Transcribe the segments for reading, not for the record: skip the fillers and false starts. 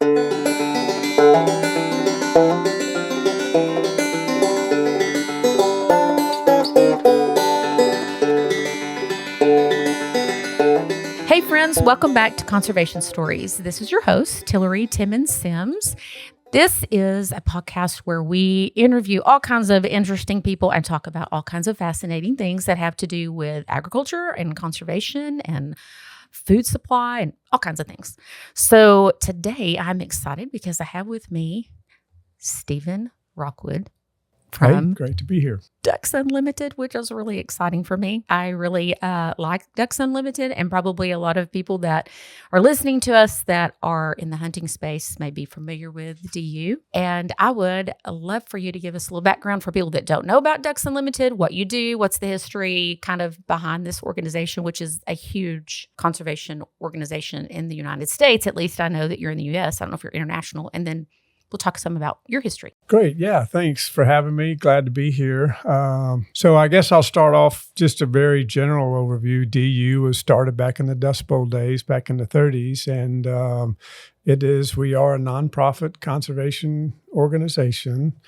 Hey friends, welcome back to Conservation Stories. This is your host, Tillery Timmons Sims. This is a podcast where we interview all kinds of interesting people and talk about all kinds of fascinating things that have to do with agriculture and conservation and food supply and all kinds of things. So today I'm excited because I have with me Stephen Rockwood from great to be here. Ducks Unlimited, which is really exciting for me. I really like Ducks Unlimited, and probably a lot of people that are listening to us that are in the hunting space may be familiar with DU. And I would love for you to give us a little background for people that don't know about Ducks Unlimited, what you do, what's the history kind of behind this organization, which is a huge conservation organization in the United States. At least I know that you're in the US. I don't know if you're international. And then we'll talk some about your history. Great. Yeah. Thanks for having me. Glad to be here. So I guess I'll start off just a very general overview. DU was started back in the Dust Bowl days, back in the 30s. And we are a nonprofit conservation organization.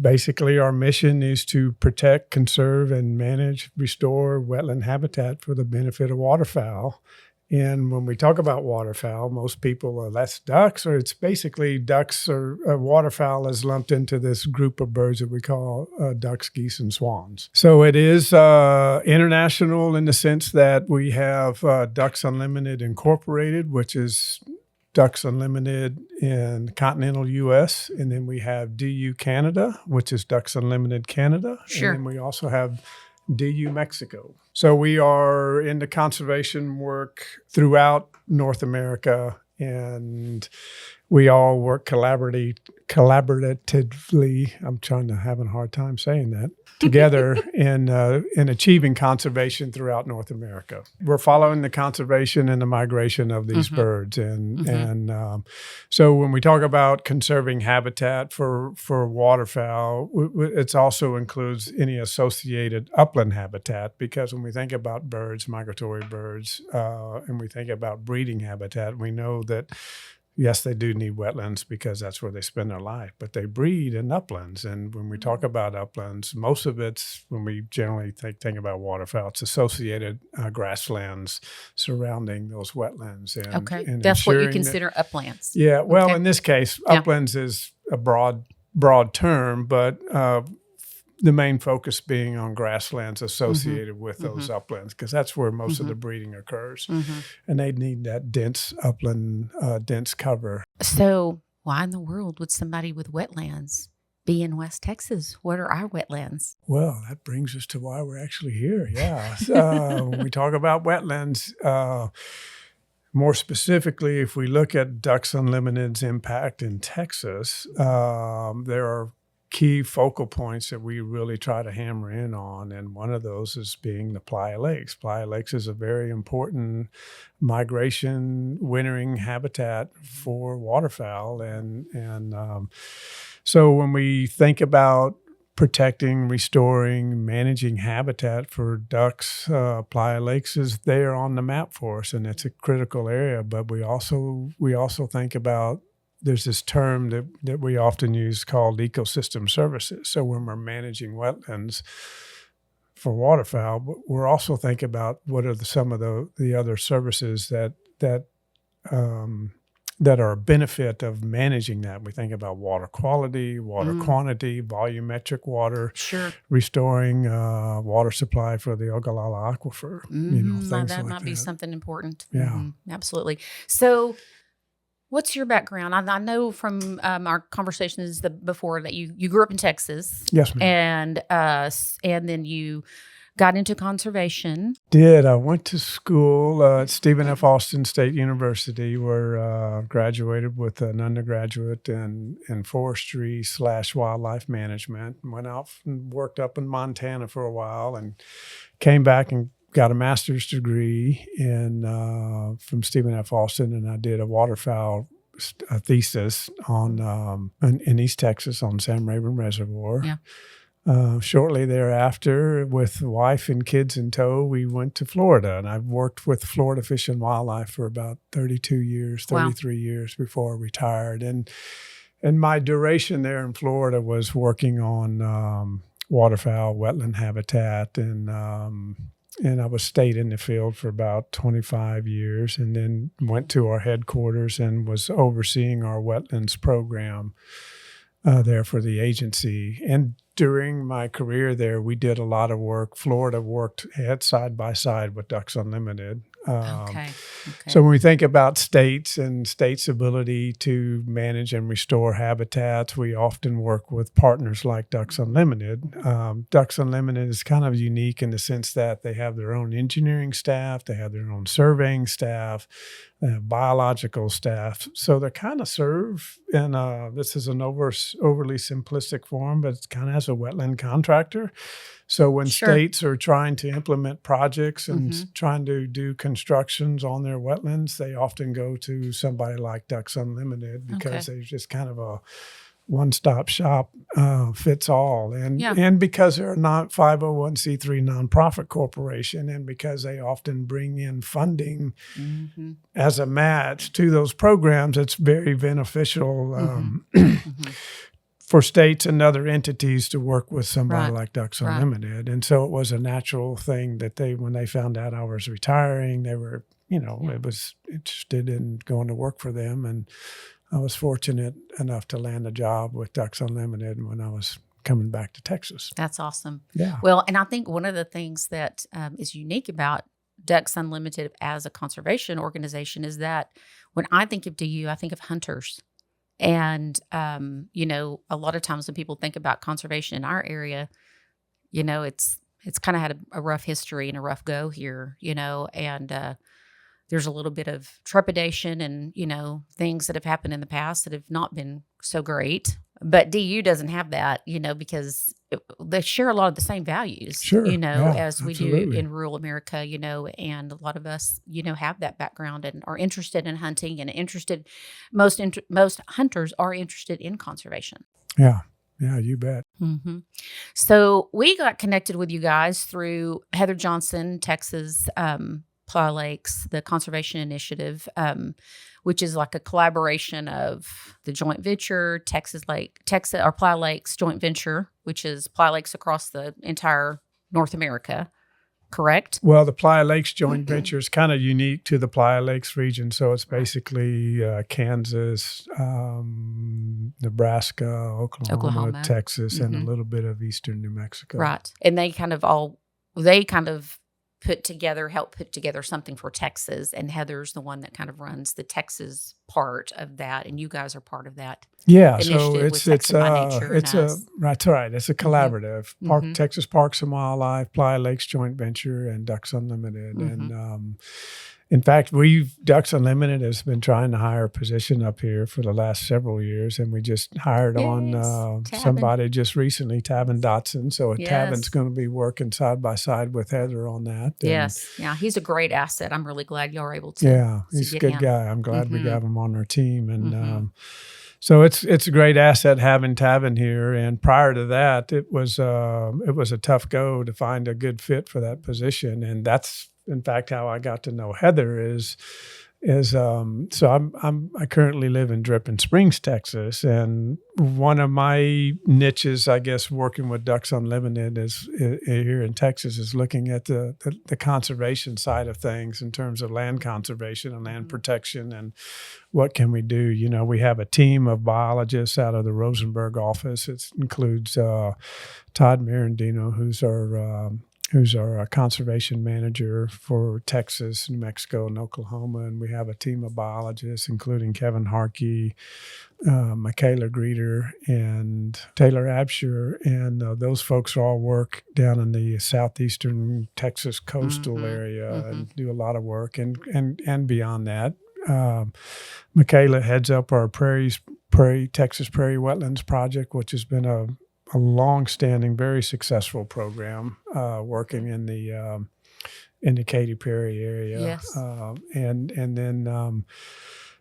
Basically, our mission is to protect, conserve, and manage, restore wetland habitat for the benefit of waterfowl. And when we talk about waterfowl, most people that's ducks, or it's basically ducks or waterfowl is lumped into this group of birds that we call ducks, geese, and swans. So it is international in the sense that we have Ducks Unlimited Incorporated, which is Ducks Unlimited in continental U.S., and then we have DU Canada, which is Ducks Unlimited Canada. Sure. And then we also have DU Mexico. So we are into conservation work throughout North America, and we all work collaboratively. I'm having a hard time saying that. Together in achieving conservation throughout North America. We're following the conservation and the migration of these birds. So when we talk about conserving habitat for waterfowl, it also includes any associated upland habitat, because when we think about birds, migratory birds, and we think about breeding habitat, we know that yes, they do need wetlands because that's where they spend their life, but they breed in uplands. And when we talk about uplands, most of it's, when we generally think about waterfowl, it's associated grasslands surrounding those wetlands. And that's what you consider uplands. Yeah, well, in this case, uplands is a broad term, but the main focus being on grasslands associated with those uplands, because that's where most of the breeding occurs. And they need that dense upland, dense cover. So why in the world would somebody with wetlands be in West Texas? What are our wetlands? Well, that brings us to why we're actually here. Yeah. When we talk about wetlands, more specifically, if we look at Ducks Unlimited's impact in Texas, there are key focal points that we really try to hammer in on, and one of those is being the Playa Lakes. Playa Lakes is a very important migration, wintering habitat for waterfowl, and so when we think about protecting, restoring, managing habitat for ducks, Playa Lakes is there on the map for us, and it's a critical area. But we also think about, there's this term that we often use called ecosystem services. So when we're managing wetlands for waterfowl, but we're also thinking about what are some of the other services that are a benefit of managing that. We think about water quality, water quantity, volumetric water, restoring water supply for the Ogallala aquifer. Things that like might be something important. Yeah, absolutely. So what's your background? I know from our conversations before that you grew up in Texas. Yes, ma'am. And then you got into conservation. I went to school at Stephen F. Austin State University, where I graduated with an undergraduate in forestry / wildlife management. Went out and worked up in Montana for a while, and came back and got a master's degree from Stephen F. Austin, and I did a waterfowl thesis on in East Texas on Sam Rayburn Reservoir. Yeah. Shortly thereafter, with wife and kids in tow, we went to Florida, and I've worked with Florida Fish and Wildlife for about 32 years, Wow. 33 years before I retired. And my duration there in Florida was working on waterfowl, wetland habitat, and I stayed in the field for about 25 years, and then went to our headquarters and was overseeing our wetlands program there for the agency. And during my career there, we did a lot of work. Florida worked side by side with Ducks Unlimited. Okay. So when we think about states and states' ability to manage and restore habitats, we often work with partners like Ducks Unlimited. Ducks Unlimited is kind of unique in the sense that they have their own engineering staff, they have their own surveying staff, they have biological staff. So they kind of serve in this is an overly simplistic form, but it's kind of as a wetland contractor. So when states are trying to implement projects and trying to do constructions on their wetlands, they often go to somebody like Ducks Unlimited because they're just kind of a one-stop shop, fits all. And because they're a 501c3 nonprofit corporation, and because they often bring in funding as a match to those programs, it's very beneficial for states and other entities to work with somebody like Ducks Unlimited. And so it was a natural thing that when they found out I was retiring, they were, it was interested in going to work for them. And I was fortunate enough to land a job with Ducks Unlimited when I was coming back to Texas. That's awesome. Yeah. Well, and I think one of the things that is unique about Ducks Unlimited as a conservation organization is that when I think of DU, I think of hunters. And, a lot of times when people think about conservation in our area, it's kind of had a rough history and a rough go here, and there's a little bit of trepidation and, things that have happened in the past that have not been so great. But DU doesn't have that, because they share a lot of the same values, as we do in rural America, and a lot of us, have that background and are interested in hunting and most hunters are interested in conservation. Yeah. Yeah, you bet. So we got connected with you guys through Heather Johnson, Texas, Playa Lakes, the Conservation Initiative, which is like a collaboration of the joint venture, Playa Lakes joint venture, which is Playa Lakes across the entire North America, correct? Well, the Playa Lakes joint venture is kind of unique to the Playa Lakes region. So it's basically Kansas, Nebraska, Oklahoma, Texas, and a little bit of eastern New Mexico. Right. And they kind of help put together something for Texas, and Heather's the one that kind of runs the Texas part of that, and you guys are part of that. Yeah, so it's that's right. It's a collaborative Texas Parks and Wildlife, Playa Lakes joint venture, and Ducks Unlimited, and in fact, Ducks Unlimited has been trying to hire a position up here for the last several years, and we just hired on somebody just recently, Tavin Dotson. So Tavin's going to be working side by side with Heather on that. Yeah, he's a great asset. I'm really glad y'all are able to. Yeah, he's a good guy. I'm glad we got him on our team, and so it's a great asset having Tavin here. And prior to that, it was a tough go to find a good fit for that position, and that's in fact how I got to know Heather is I currently live in Dripping Springs, Texas, and one of my niches, I guess, working with Ducks Unlimited is here in Texas is looking at the conservation side of things in terms of land conservation and land protection and what can we do. We have a team of biologists out of the Rosenberg office. It includes Todd Mirandino, who's our conservation manager for Texas, New Mexico, and Oklahoma. And we have a team of biologists, including Kevin Harkey, Michaela Greeter, and Taylor Absher. And those folks all work down in the southeastern Texas coastal area and do a lot of work. And beyond that, Michaela heads up our Texas Prairie Wetlands Project, which has been a long-standing, very successful program working in the Katy Perry area. Yes. And then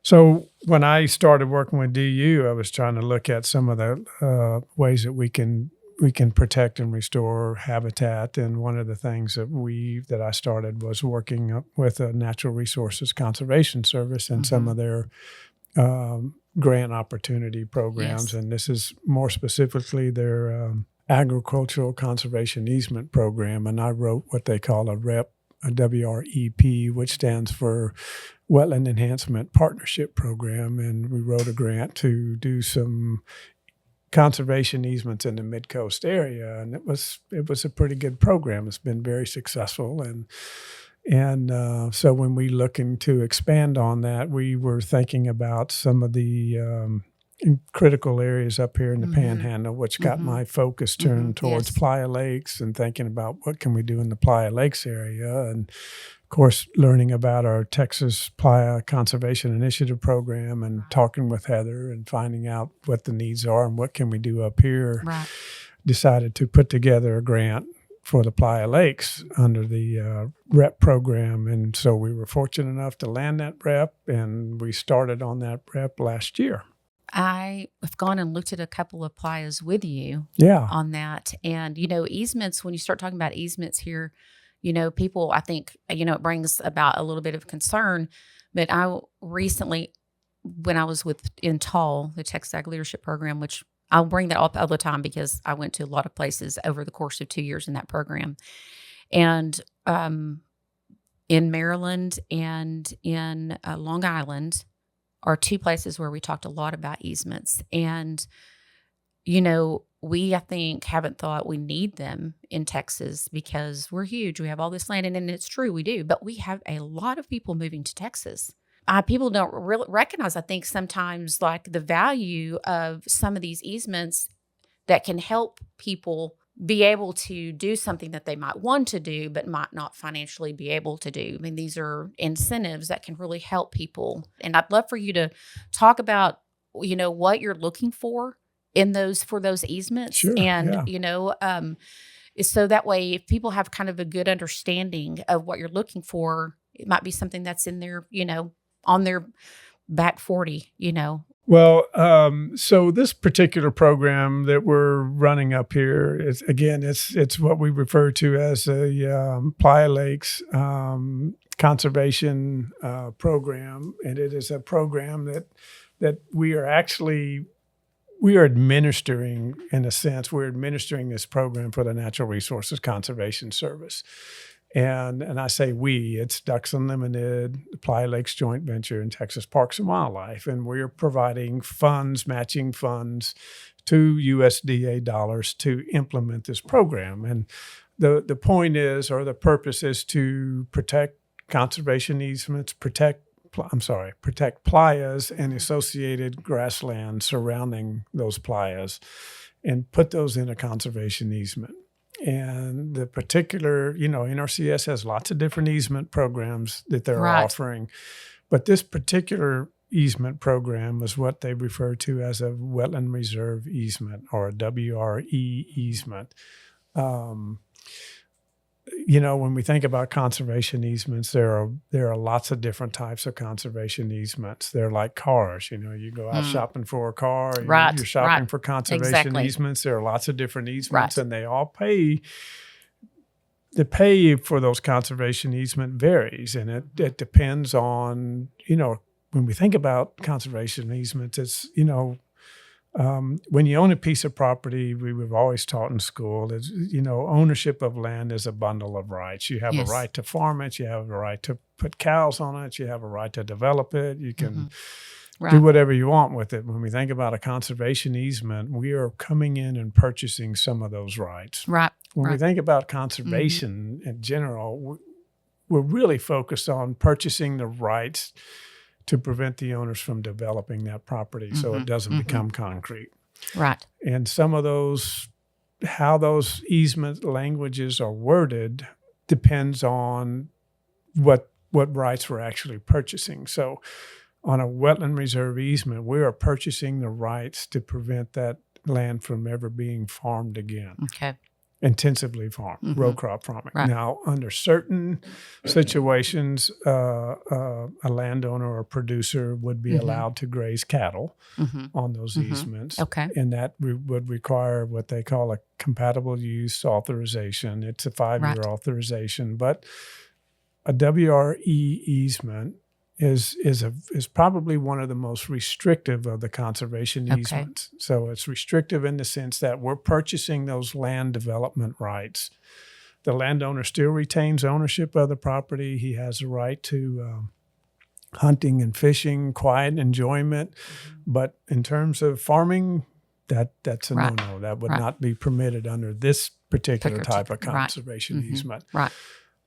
so when I started working with DU, I was trying to look at some of the ways that we can we can protect and restore habitat. And one of the things that I started was working with a Natural Resources Conservation Service and some of their grant opportunity programs. Yes. And this is more specifically their agricultural conservation easement program. And I wrote what they call a WREP, which stands for Wetland Enhancement Partnership Program. And we wrote a grant to do some conservation easements in the mid-coast area, and it was a pretty good program. It's been very successful, and so when we looking to expand on that, we were thinking about some of the critical areas up here in the Panhandle, which got my focus turned towards Playa Lakes and thinking about what can we do in the Playa Lakes area, and of course, learning about our Texas Playa Conservation Initiative program and talking with Heather and finding out what the needs are and what can we do up here. Right. Decided to put together a grant for the Playa Lakes under the REP program. And so we were fortunate enough to land that REP, and we started on that REP last year. I have gone and looked at a couple of playas with you on that. And, easements, when you start talking about easements here, people, I think, it brings about a little bit of concern. But I recently, when I was in TAL, the Texas Ag Leadership Program, which I'll bring that up all the time because I went to a lot of places over the course of 2 years in that program. And in Maryland and in Long Island are two places where we talked a lot about easements. And, we, I think, haven't thought we need them in Texas because we're huge. We have all this land, and it's true, we do. But we have a lot of people moving to Texas. People don't really recognize, I think, sometimes like the value of some of these easements that can help people be able to do something that they might want to do, but might not financially be able to do. I mean, these are incentives that can really help people. And I'd love for you to talk about, what you're looking for for those easements. Sure, and, so that way, if people have kind of a good understanding of what you're looking for, it might be something that's in their, on their back 40, Well, so this particular program that we're running up here is, again, it's what we refer to as a Playa Lakes conservation program, and it is a program that we are administering, in a sense. We're administering this program for the Natural Resources Conservation Service. And I say it's Ducks Unlimited, the Playa Lakes Joint Venture, and Texas Parks and Wildlife. And we're providing matching funds to USDA dollars to implement this program. And the point is, or the purpose is, to protect conservation easements, protect playas and associated grasslands surrounding those playas, and put those in a conservation easement. And the particular, NRCS has lots of different easement programs that they're offering. But this particular easement program is what they refer to as a wetland reserve easement, or a WRE easement. When we think about conservation easements, there are lots of different types of conservation easements. They're like cars. You go out shopping for a car, you're shopping for conservation easements. There are lots of different easements, and they all pay. The pay for those conservation easement varies, and it depends on, when we think about conservation easements, it's, when you own a piece of property, we've always taught in school is, ownership of land is a bundle of rights. You have a right to farm it. You have a right to put cows on it. You have a right to develop it. You can do whatever you want with it. When we think about a conservation easement, we are coming in and purchasing some of those rights. Right. When we think about conservation in general, we're really focused on purchasing the rights to prevent the owners from developing that property so it doesn't become concrete. Right. And some of how those easement languages are worded depends on what rights we're actually purchasing. So on a wetland reserve easement, we are purchasing the rights to prevent that land from ever being farmed again. Okay. intensively farm, row crop farming. Right. Now, under certain situations, a landowner or producer would be allowed to graze cattle on those easements. Okay. And that would require what they call a compatible use authorization. It's a 5-year authorization, but a WRE easement is probably one of the most restrictive of the conservation easements. So it's restrictive in the sense that we're purchasing those land development rights. The landowner still retains ownership of the property. He has a right to hunting and fishing, quiet enjoyment. But in terms of farming, that's a no-no. That would not be permitted under this particular type of conservation easement. Right.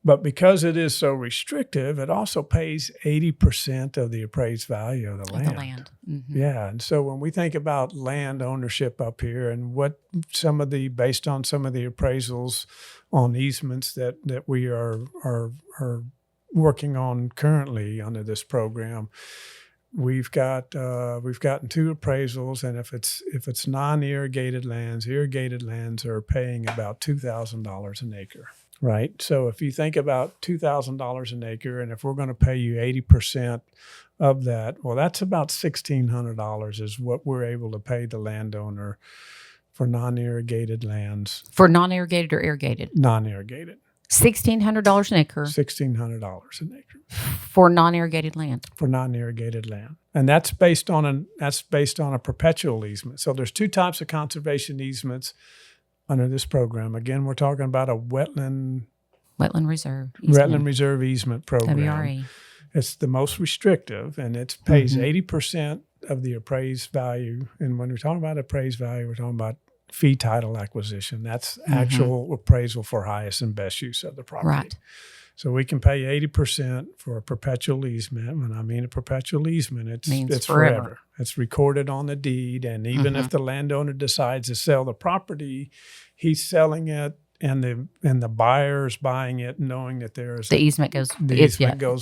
But because it is so restrictive, it also pays 80% of the appraised value of the land. Yeah. And so when we think about land ownership up here and what based on some of the appraisals on easements that we are working on currently under this program, we've gotten 2 appraisals, and if it's non-irrigated lands, irrigated lands are paying about $2,000 an acre. Right. So if you think about $2,000 an acre, and if we're going to pay you 80% of that, well, that's about $1,600 is what we're able to pay the landowner for non-irrigated lands. For non-irrigated or irrigated? Non-irrigated. $1,600 an acre. $1,600 an acre. For non-irrigated land. For non-irrigated land. And that's based on a perpetual easement. So there's 2 types of conservation easements under this program. Again, we're talking about a wetland reserve easement. Wetland reserve easement program. WRE. It's the most restrictive, and it pays 80% of the appraised value. And when we're talking about appraised value, we're talking about fee title acquisition. That's actual appraisal for highest and best use of the property. Right. So we can pay 80% for a perpetual easement. When I mean a perpetual easement, it's forever. It's recorded on the deed, and even if the landowner decides to sell the property, he's selling it, and the buyer's buying it, knowing that the easement goes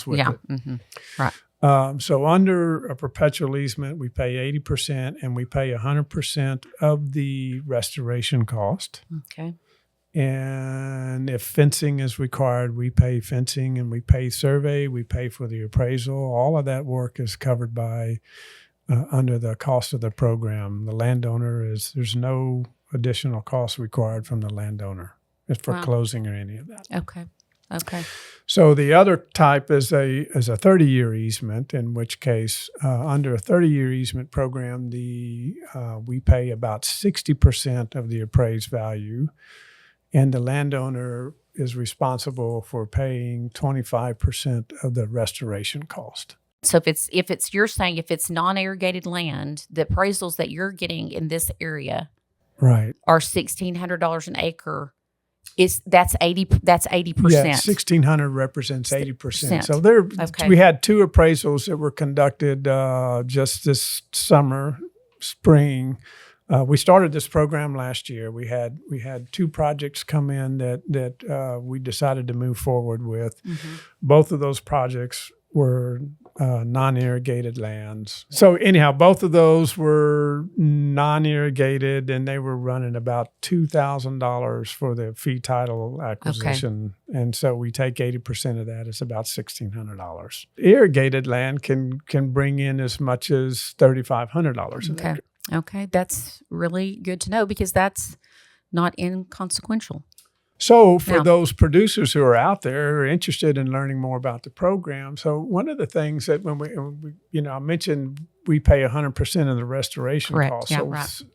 with it. Right. So under a perpetual easement, we pay 80%, and we pay 100% of the restoration cost. Okay. And if fencing is required, we pay fencing, and we pay survey, we pay for the appraisal. All of that work is covered by under the cost of the program. The landowner there's no additional cost required from the landowner for closing or any of that. Okay. So the other type is a 30-year easement, in which case under a 30-year easement program, we pay about 60% of the appraised value, and the landowner is responsible for paying 25% of the restoration cost. So you're saying if it's non-irrigated land, the appraisals that you're getting in this area are $1,600 an acre. That's 80%. Yeah, 1,600 represents 80%. So we had 2 appraisals that were conducted just this spring. We started this program last year. We had 2 projects come in that we decided to move forward with. Both of those projects were non-irrigated lands. So anyhow, both of those were non-irrigated, and they were running about $2,000 for the fee title acquisition. Okay. And so we take 80% of that. It's about $1,600. Irrigated land can bring in as much as $3,500 an acre. Okay, that's really good to know, because that's not inconsequential. So for those producers who are out there who are interested in learning more about the program, so one of the things that when we I mentioned we pay 100% of the restoration costs. Yeah, so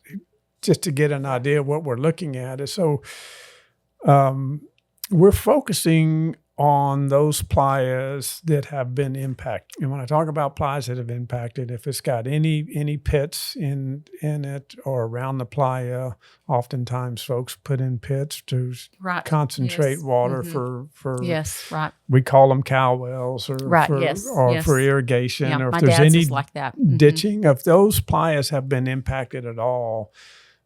just to get an idea of what we're looking at is we're focusing on those playas that have been impacted. And when I talk about playas that have impacted, if it's got any pits in it or around the playa, oftentimes folks put in pits to concentrate water for we call them cow wells or for irrigation, or if there's any like that. ditching. If those playas have been impacted at all,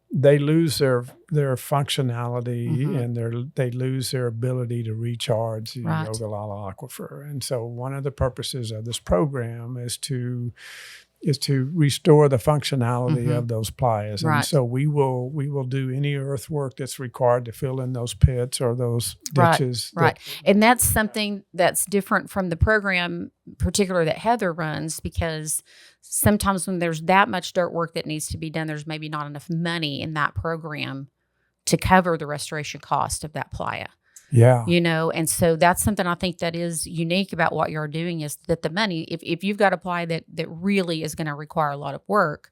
they lose their functionality and they lose their ability to recharge the Ogallala aquifer. And so one of the purposes of this program is to restore the functionality of those playas. And Right. so we will do any earthwork that's required to fill in those pits or those Right, ditches. right. And that's something that's different from the program, particularly that Heather runs, because sometimes when there's that much dirt work that needs to be done, there's maybe not enough money in that program to cover the restoration cost of that playa. Yeah. And so that's something I think that is unique about what you're doing, is that the money, if you've got a playa that really is going to require a lot of work,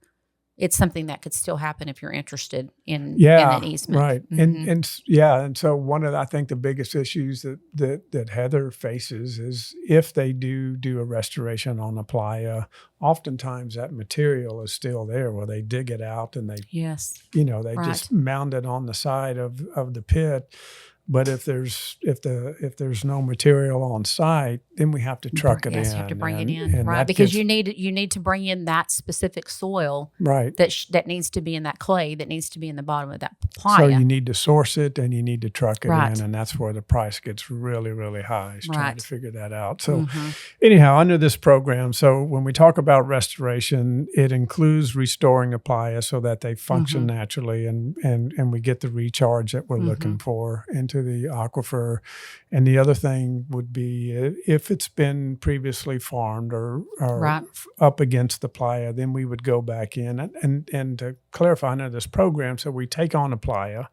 it's something that could still happen if you're interested in an easement. Right. And so one of I think the biggest issues that Heather faces is if they do a restoration on a playa, oftentimes that material is still there where they dig it out and they just mound it on the side of the pit. But if there's no material on site, then we have to truck it in. Yes, you have to bring it in, right? Because you need to bring in that specific soil, right? That needs to be in that clay, that needs to be in the bottom of that playa. So you need to source it and you need to truck it in, and that's where the price gets really, really high. Is trying to figure that out. So anyhow, under this program, so when we talk about restoration, it includes restoring the playa so that they function naturally, and we get the recharge that we're looking for into the aquifer. And the other thing would be if it's been previously farmed or up against the playa, then we would go back in and to clarify under this program, so we take on a playa,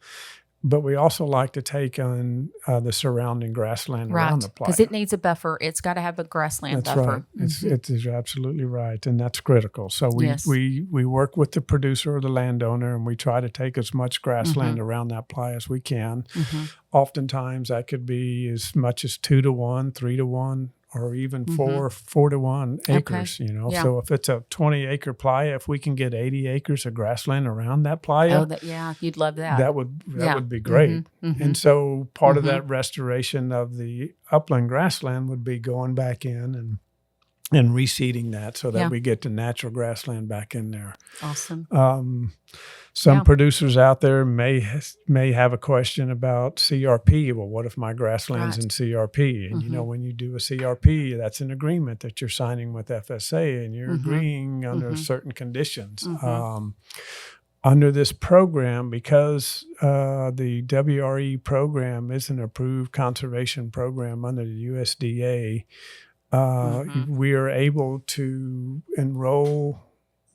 but we also like to take on the surrounding grassland around the playa. Because it needs a buffer. It's got to have a grassland buffer. Right. It's absolutely right, and that's critical. So we work with the producer or the landowner, and we try to take as much grassland around that playa as we can. Oftentimes that could be as much as 2 to 1, 3 to 1, or even 4 to 1 acres, So if it's a 20-acre playa, if we can get 80 acres of grassland around that playa, you'd love that. That would be great. And so part of that restoration of the upland grassland would be going back in and reseeding that so that we get the natural grassland back in there. Awesome. Some producers out there may have a question about CRP. Well, what if my grassland's in CRP? And when you do a CRP, that's an agreement that you're signing with FSA, and you're agreeing under certain conditions. Under this program, because the WRE program is an approved conservation program under the USDA, we are able to enroll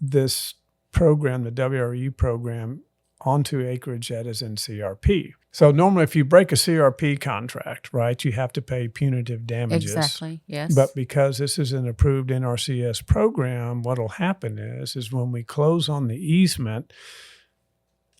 this program, the WRE program, onto acreage that is in CRP. So normally if you break a CRP contract, right, you have to pay punitive damages. Exactly, yes. But because this is an approved NRCS program, what will happen is when we close on the easement,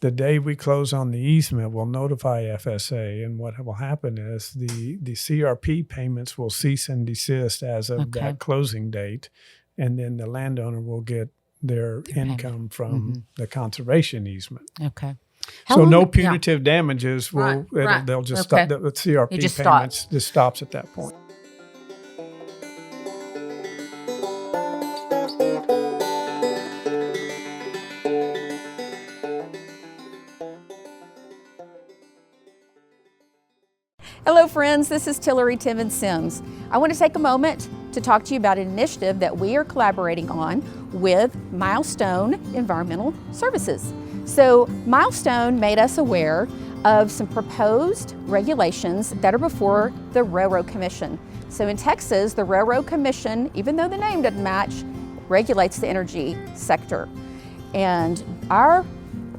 the day we close on the easement, we'll notify FSA, and what will happen is the CRP payments will cease and desist as of that closing date, and then the landowner will get their income from the conservation easement. Okay. So no punitive damages will they'll just stop. The CRP payments just stops at that point. Hello friends, this is Tillery Sims. I want to take a moment to talk to you about an initiative that we are collaborating on with Milestone Environmental Services. So Milestone made us aware of some proposed regulations that are before the Railroad Commission. So in Texas, the Railroad Commission, even though the name doesn't match, regulates the energy sector. And our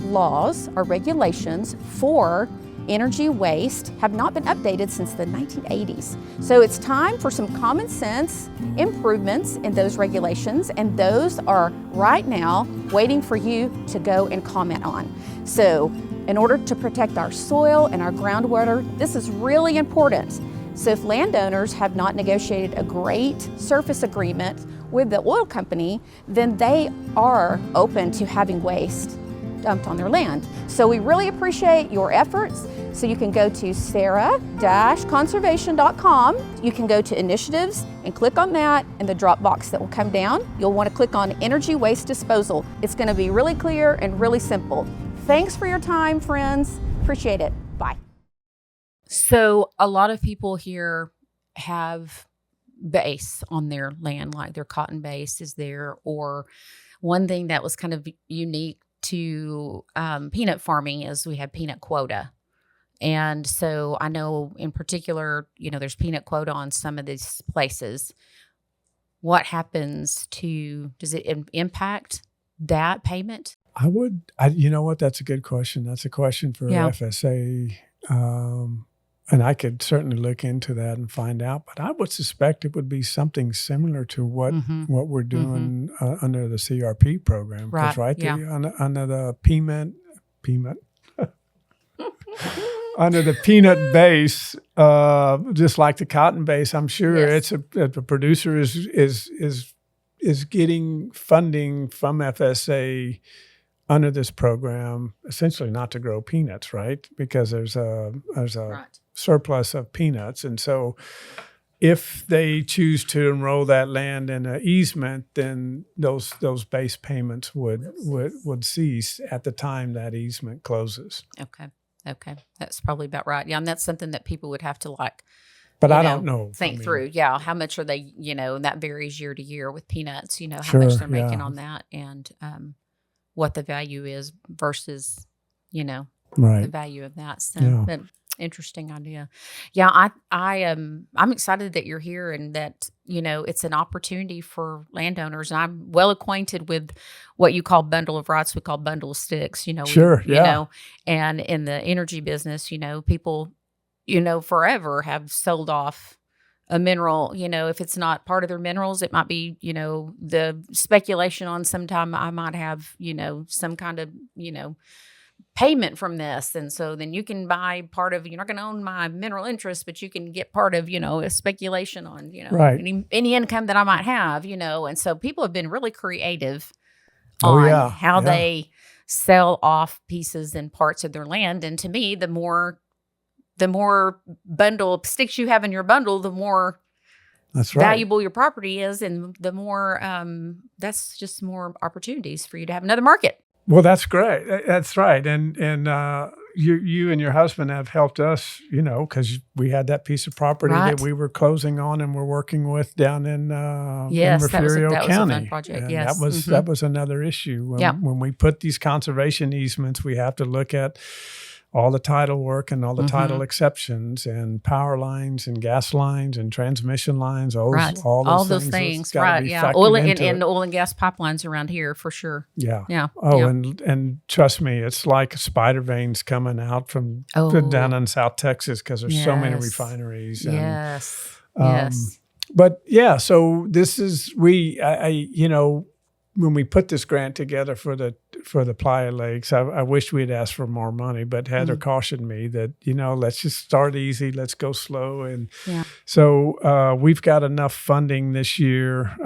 laws, our regulations for energy waste have not been updated since the 1980s. So it's time for some common sense improvements in those regulations, and those are right now waiting for you to go and comment on. So in order to protect our soil and our groundwater, this is really important. So if landowners have not negotiated a great surface agreement with the oil company, then they are open to having waste dumped on their land. So we really appreciate your efforts. So you can go to SARA-conservation.com. You can go to initiatives and click on that, and the drop box that will come down, you'll want to click on energy waste disposal. It's going to be really clear and really simple. Thanks for your time, friends. Appreciate it. Bye. So a lot of people here have base on their land, like their cotton base is there. Or one thing that was kind of unique to peanut farming is we have peanut quota. And so I know in particular, there's peanut quota on some of these places. What happens does it impact that payment? You know what? That's a good question. That's a question for FSA. And I could certainly look into that and find out, but I would suspect it would be something similar to what we're doing under the CRP program. Because under the peanut under the peanut base, just like the cotton base, I'm sure if the producer is getting funding from FSA under this program, essentially not to grow peanuts, right? Because there's a surplus of peanuts. And so if they choose to enroll that land in an easement, then those base payments would cease at the time that easement closes. Okay. That's probably about right. Yeah, and that's something that people would have to but I don't know. Think through. Yeah, how much are they, and that varies year to year with peanuts, how much they're making on that, and what the value is versus, the value of that. So, but interesting idea. Yeah, I'm excited that you're here and that, it's an opportunity for landowners. And I'm well acquainted with what you call bundle of rights. We call bundle of sticks, and in the energy business, people, forever have sold off a mineral, if it's not part of their minerals, it might be, the speculation on sometime I might have, some kind of, payment from this. And so then you can buy part of, you're not going to own my mineral interest, but you can get part of, a speculation on, any income that I might have, and so people have been really creative on how they sell off pieces and parts of their land. And to me, the more bundle sticks you have in your bundle, the more valuable your property is, and the more that's just more opportunities for you to have another market. Well, that's great. That's right. And you and your husband have helped us, because we had that piece of property that we were closing on and we're working with down in Refugio County. Was a fun project. And that was another issue. When we put these conservation easements, we have to look at all the title work and all the title exceptions and power lines and gas lines and transmission lines, all those things. Right. Yeah. Oil and oil and gas pipelines around here for sure. Yeah. Yeah. Oh, yeah. And trust me, it's like spider veins coming out from down in South Texas because there's so many refineries. And, yes. But yeah, so this is, when we put this grant together for the Playa Lakes, I wish we'd asked for more money, but Heather cautioned me that, let's just start easy, let's go slow. And so we've got enough funding this year.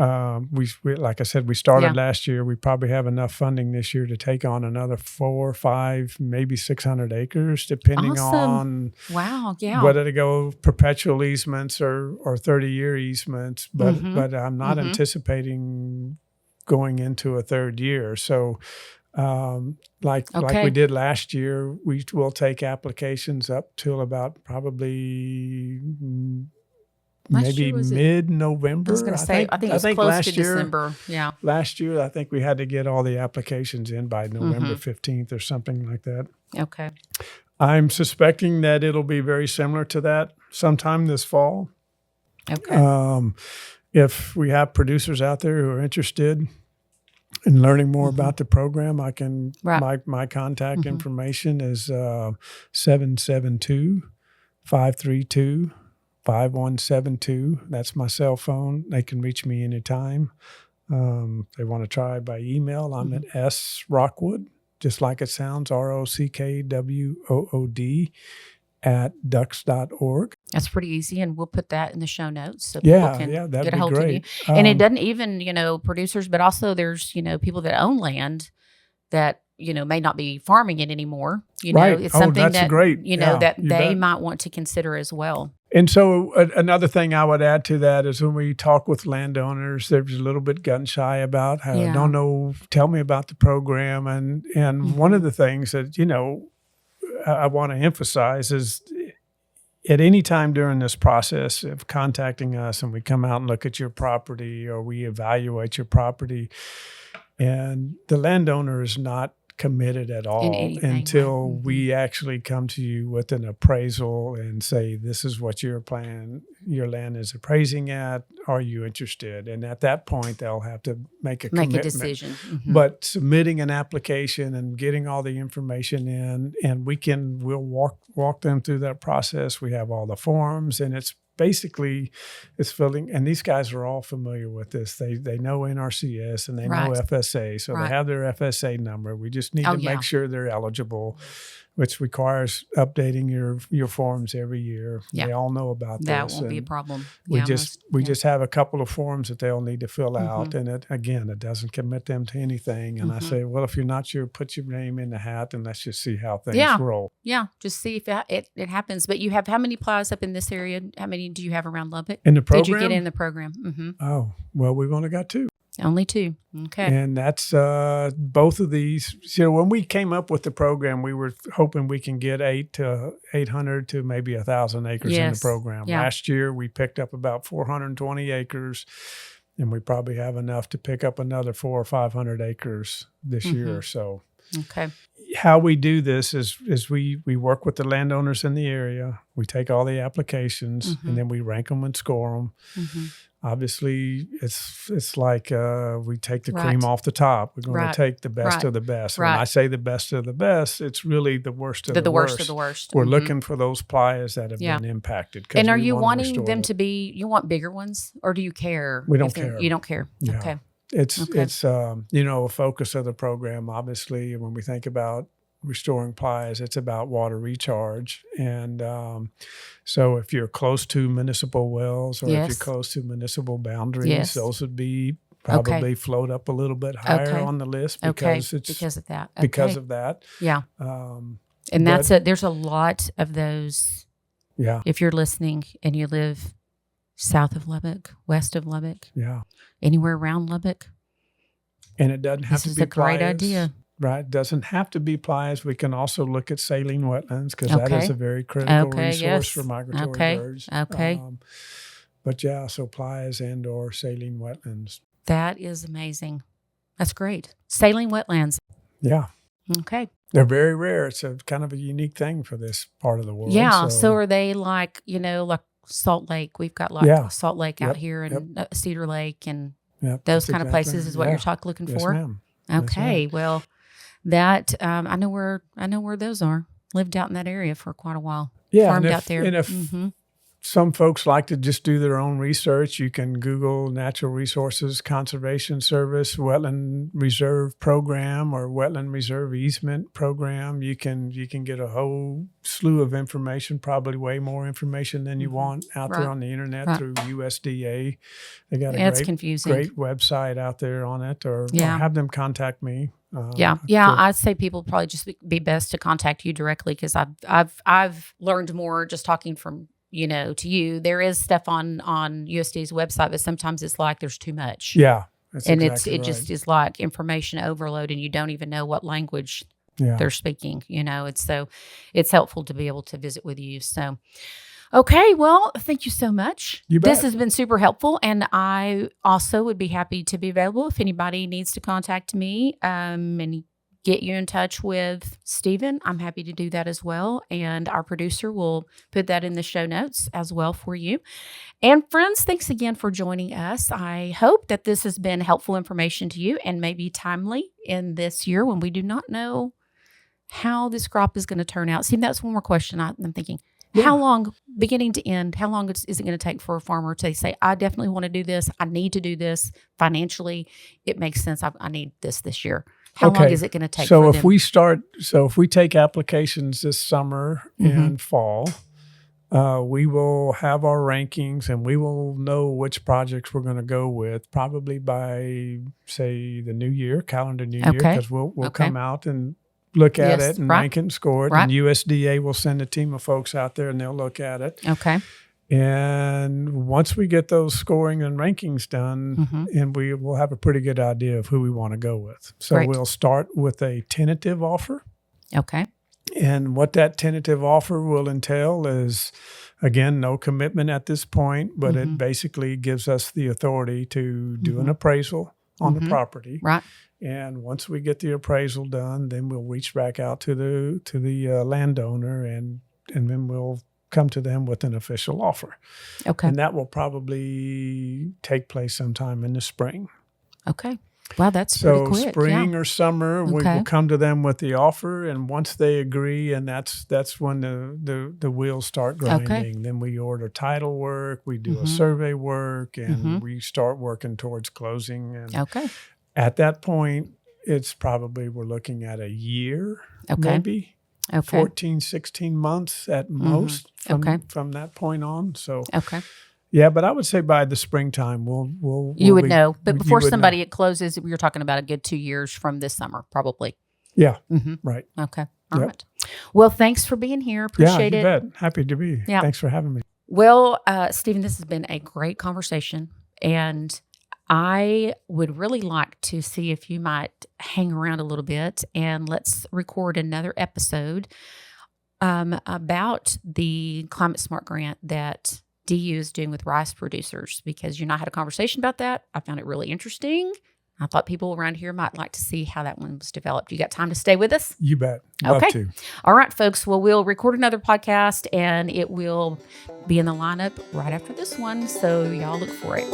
We like I said, we started last year. We probably have enough funding this year to take on another 4 or 5, maybe 600 acres, depending on whether to go perpetual easements or 30-year easements. But I'm not anticipating going into a third year. So like we did last year, we will take applications up till about probably maybe mid-November. I was going to say, I think it was close to December. Yeah. Last year, I think we had to get all the applications in by November 15th or something like that. Okay. I'm suspecting that it'll be very similar to that sometime this fall. Okay. If we have producers out there who are interested in learning more about the program, I can my contact information is 772-532-5172. That's my cell phone. They can reach me anytime. They want to try by email. I'm at Rockwood, just like it sounds, ROCKWOOD @ducks.org. That's pretty easy, and we'll put that in the show notes so people can get a hold of you. And it doesn't even, producers, but also there's, people that own land that, may not be farming it anymore. It's something that, great. That they might want to consider as well. And so another thing I would add to that is when we talk with landowners, they're a little bit gun shy about how I don't know, tell me about the program. And one of the things that, I want to emphasize is at any time during this process of contacting us and we come out and look at your property or we evaluate your property, and the landowner is not committed at all anything, until right. we actually come to you with an appraisal and say, this is what your land is appraising at. Are you interested? And at that point, they'll have to make a commitment. decision. But submitting an application and getting all the information in, and we'll walk them through that process. We have all the forms, and it's filling, and these guys are all familiar with this. They know NRCS and they know FSA, so they have their FSA number. We just need to make sure they're eligible, which requires updating your forms every year. Yeah. They all know about that this. won't be a problem. We just have a couple of forms that they'll need to fill out, and it doesn't commit them to anything. And I say, well, if you're not sure, put your name in the hat, and let's just see how things roll. Yeah, just see if it happens. But you have how many playas up in this area? How many do you have around Lubbock? In the program? Did you get in the program? Oh, well, we've only got 2. Only 2. Okay. And that's both of these. So when we came up with the program, we were hoping we can get 800 to maybe 1,000 acres in the program. Yeah. Last year, we picked up about 420 acres, and we probably have enough to pick up another 400 or 500 acres this year or so. Okay. How we do this is we work with the landowners in the area. We take all the applications, and then we rank them and score them. Obviously, it's like we take the cream off the top. We're going to take the best of the best. When I say the best of the best, it's really the worst of the worst. Worst of the worst. We're looking for those playas that have been impacted. And are you wanting them to be? You want bigger ones, or do you care? We don't care. You don't care. Yeah. Okay. It's a focus of the program. Obviously, when we think about restoring playas, it's about water recharge. And so if you're close to municipal wells or if you're close to municipal boundaries, those would be probably float up a little bit higher on the list because it's because of that. Because of that. Yeah. And there's a lot of those. Yeah. If you're listening and you live south of Lubbock, west of Lubbock, anywhere around Lubbock. And it doesn't have to be This is a great idea. Right. Doesn't have to be playas. We can also look at saline wetlands because that is a very critical resource for migratory birds. Okay. So playas and or saline wetlands. That is amazing. That's great. Saline wetlands. Yeah. Okay. They're very rare. It's a kind of a unique thing for this part of the world. Yeah. So are they like Salt Lake? We've got Salt Lake out here and Cedar Lake and those kind of places is what you're looking for? Yes, ma'am. Okay. Well, that I know where those are. Lived out in that area for quite a while. Yeah, farmed out there. And if some folks like to just do their own research, you can Google Natural Resources Conservation Service Wetland Reserve Program or Wetland Reserve Easement Program. You can get a whole slew of information, probably way more information than you want out there on the internet through USDA. They got a great website out there on it, or have them contact me. I'd say people probably just be best to contact you directly because I've learned more just talking from to you. There is stuff on USDA's website, but sometimes it's like there's too much. Yeah, it just is like information overload, and you don't even know what language they're speaking. It's helpful to be able to visit with you. So. Okay, well, thank you so much. You bet. This has been super helpful, and I also would be happy to be available if anybody needs to contact me and get you in touch with Stephen. I'm happy to do that as well, and our producer will put that in the show notes as well for you. And friends, thanks again for joining us. I hope that this has been helpful information to you and maybe timely in this year when we do not know how this crop is going to turn out. See, that's one more question I'm thinking. Yeah. How long, beginning to end, how long is it going to take for a farmer to say, I definitely want to do this. I need to do this financially. It makes sense. I need this year. How long is it going to take for them? If we take applications this summer and fall, we will have our rankings and we will know which projects we're going to go with probably by, say, the new year, calendar new year, because we'll come out and look at it and rank it and score it. And USDA will send a team of folks out there and they'll look at it. Okay. And once we get those scoring and rankings done, and we will have a pretty good idea of who we want to go with. So we'll start with a tentative offer. Okay. And what that tentative offer will entail is Again, no commitment at this point, but Mm-hmm. it basically gives us the authority to do an appraisal on the property. Right. And once we get the appraisal done, then we'll reach back out to the landowner, and then we'll come to them with an official offer. Okay. And that will probably take place sometime in the spring. Okay. Wow, that's So pretty quick. spring Yeah. or summer, we Okay. will come to them with the offer, and once they agree, and that's when the wheels start grinding. Then we order title work, we do a survey work, and we start working towards closing. And Okay. at that point, it's probably we're looking at a year, Okay. maybe Okay. 14, 16 months at most from that point on. So Okay. yeah, but I would say by the springtime, we'll You would be- know. But you before would know. somebody it closes, you're talking about a good 2 years from this summer, probably. Yeah, Mm-hmm. right. Okay. All Yep. right. Well, thanks for being here. Appreciate yeah, it. you bet. Happy to be. Yeah. Thanks for having me. Well, Stephen, this has been a great conversation. And I would really like to see if you might hang around a little bit and let's record another episode about the Climate Smart grant that DU is doing with rice producers, because you and I had a conversation about that. I found it really interesting. I thought people around here might like to see how that one was developed. You got time to stay with us? You bet. Love Okay. to. All right, folks. Well, we'll record another podcast and it will be in the lineup right after this one. So y'all look for it.